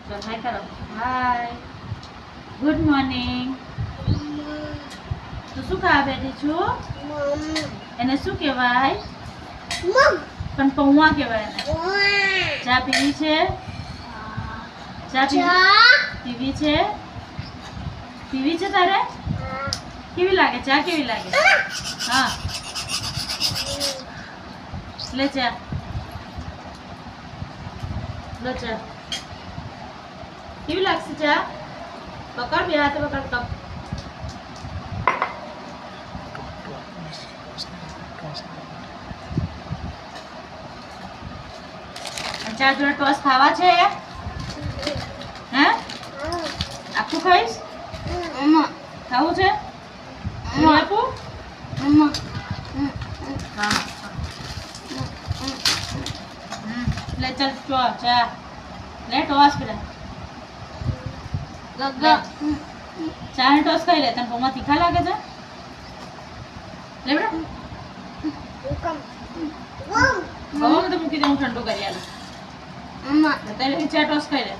ચલ હાય કરો. Hi. Good morning. તું શું ખાવા બેઠી છું? એને શું કહેવાય? પણ પૌવા કહેવાય એને. ચા પીવી છે? ચા પીવી છે? પીવી છે તારે? કેવી લાગે ચા? કેવી લાગે? હા લે ચા. લો ચા. કેવી લાગશે ચા? પકડ, બે હાથે પકડ કપ. ચા જોડે ટોસ ખાવા છે? હે આખું ખાઈશ? ખાવું છે? આપું? હા લે ચાલ ચા લે ટોસ પેલા ચા ને ટોસ ખાઈ લે. તને પૌવા તીખા લાગે છે? લે બેટા ગવામાં તો મૂકી દે, હું ઠંડુ કરી આલું. તારે ચા ટોસ ખાઈ લે.